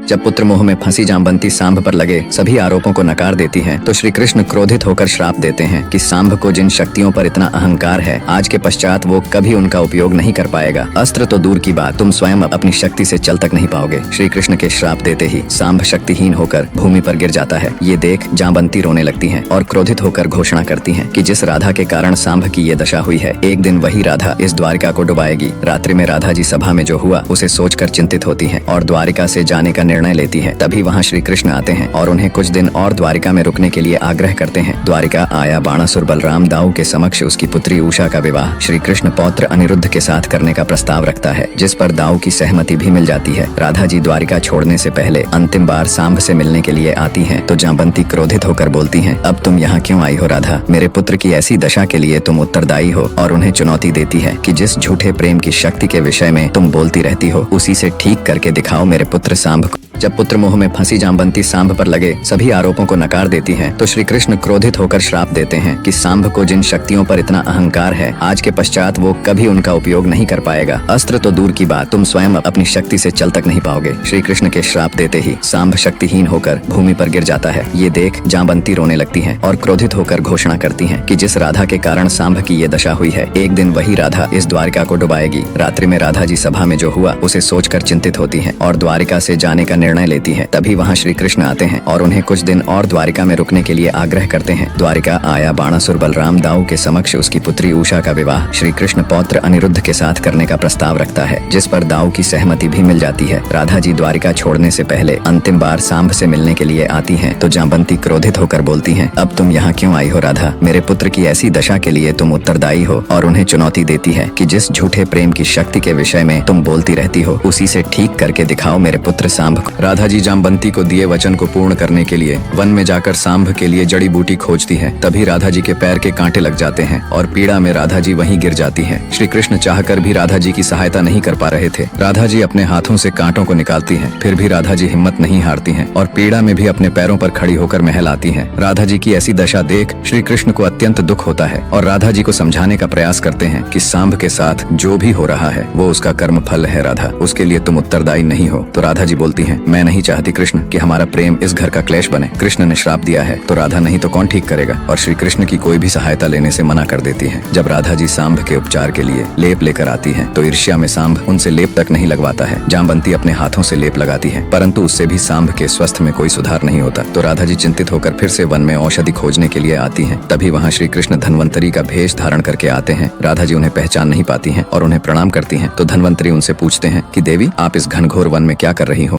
जब पुत्र मोह में फंसी जामवंती सांभ पर लगे सभी आरोपों को नकार देती है तो श्री कृष्ण क्रोधित होकर श्राप देते हैं कि सांभ को जिन शक्तियों पर इतना अहंकार है, आज के पश्चात वो कभी उनका उपयोग नहीं कर पाएगा। अस्त्र तो दूर की बात, तुम स्वयं अपनी शक्ति से चल तक नहीं पाओगे। श्री कृष्ण के श्राप देते ही सांभ शक्तिहीन होकर भूमि पर गिर जाता है। ये देख जामवंती रोने लगती है और क्रोधित होकर घोषणा करती है कि जिस राधा के कारण सांभ की ये दशा हुई है, एक दिन वही राधा इस द्वारिका को डुबाएगी। रात्रि में राधा जी सभा में जो हुआ उसे सोचकर चिंतित होती है और द्वारिका से जाने का निर्णय लेती है। तभी वहाँ श्री कृष्ण आते हैं और उन्हें कुछ दिन और द्वारिका में रुकने के लिए आग्रह करते हैं। द्वारिका आया बाणासुर बलराम दाऊ के समक्ष उसकी पुत्री उषा का विवाह श्री कृष्ण पौत्र अनिरुद्ध के साथ करने का प्रस्ताव रखता है, जिस पर दाऊ की सहमति भी मिल जाती है। राधा जी द्वारिका छोड़ने से पहले अंतिम बार सांभ से मिलने के लिए आती हैं, तो जामवंती क्रोधित होकर बोलती हैं, अब तुम यहाँ क्यों आई हो राधा? मेरे पुत्र की ऐसी दशा के लिए तुम उत्तरदायी हो। और उन्हें चुनौती देती है कि जिस झूठे प्रेम की शक्ति के विषय में तुम बोलती रहती हो, उसी से ठीक करके दिखाओ मेरे पुत्र सांभ को। जब पुत्र मोह में फंसी जामवंती सांभ पर लगे सभी आरोपों को नकार देती है तो श्री कृष्ण क्रोधित होकर श्राप देते हैं कि सांभ को जिन शक्तियों पर इतना अहंकार है, आज के पश्चात वो कभी उनका उपयोग नहीं कर पाएगा। अस्त्र तो दूर की बात, तुम स्वयं अपनी शक्ति से चल तक नहीं पाओगे। श्री कृष्ण के श्राप देते ही सांभ शक्तिहीन होकर भूमि पर गिर जाता है। ये देख जामवंती रोने लगती है और क्रोधित होकर घोषणा करती है कि जिस राधा के कारण सांभ की ये दशा हुई है, एक दिन वही राधा इस द्वारिका को डुबाएगी। रात्रि में राधा जी सभा में जो हुआ उसे सोचकर चिंतित होती है और द्वारिका से जाने का निर्णय लेती है। तभी वहाँ श्री कृष्ण आते हैं और उन्हें कुछ दिन और द्वारिका में रुकने के लिए आग्रह करते हैं। द्वारिका आया बाणासुर बलराम दाऊ के समक्ष उसकी पुत्री उषा का विवाह श्री कृष्ण पौत्र अनिरुद्ध के साथ करने का प्रस्ताव रखता है, जिस पर दाऊ की सहमति भी मिल जाती है। राधा जी द्वारिका छोड़ने से पहले अंतिम बार सांभ से मिलने के लिए आती हैं, तो जामवंती क्रोधित होकर बोलती हैं, अब तुम यहाँ क्यों आई हो राधा? मेरे पुत्र की ऐसी दशा के लिए तुम उत्तरदायी हो। और उन्हें चुनौती देती है कि जिस झूठे प्रेम की शक्ति के विषय में तुम बोलती रहती हो, उसी से ठीक करके दिखाओ मेरे पुत्र सांभ को। राधा जी जामवंती को दिए वचन को पूर्ण करने के लिए वन में जाकर सांभ के लिए जड़ी बूटी खोजती है। तभी राधा जी के पैर के कांटे लग जाते हैं और पीड़ा में राधा जी वहीं गिर जाती हैं। श्री कृष्ण चाहकर भी राधा जी की सहायता नहीं कर पा रहे थे। राधा जी अपने हाथों से कांटों को निकालती हैं, फिर भी राधा जी हिम्मत नहीं हारती हैं और पीड़ा में भी अपने पैरों पर खड़ी होकर महल आती हैं। राधा जी की ऐसी दशा देख श्री कृष्ण को अत्यंत दुख होता है और राधा जी को समझाने का प्रयास करते हैं कि सांभ के साथ जो भी हो रहा है वो उसका कर्म फल है राधा, उसके लिए तुम उत्तरदायी नहीं हो। तो राधा जी बोलती हैं, मैं नहीं चाहती कृष्ण कि हमारा प्रेम इस घर का क्लेश बने। कृष्ण ने श्राप दिया है तो राधा नहीं तो कौन ठीक करेगा। और श्री कृष्ण की कोई भी सहायता लेने से मना कर देती है। जब राधा जी सांभ के उपचार के लिए लेप लेकर आती हैं, तो ईर्ष्या में सांभ उनसे लेप तक नहीं लगवाता है। जामवंती अपने हाथों से लेप लगाती है, परंतु उससे भी सांभ के स्वास्थ्य में कोई सुधार नहीं होता। तो राधा जी चिंतित होकर फिर से वन में औषधि खोजने के लिए आती हैं। तभी वहाँ श्री कृष्ण धन्वंतरी का भेष धारण करके आते हैं। राधा जी उन्हें पहचान नहीं पाती हैं और उन्हें प्रणाम करती हैं। तो धन्वंतरी उनसे पूछते हैं कि देवी, आप इस घनघोर वन में क्या कर रही हो?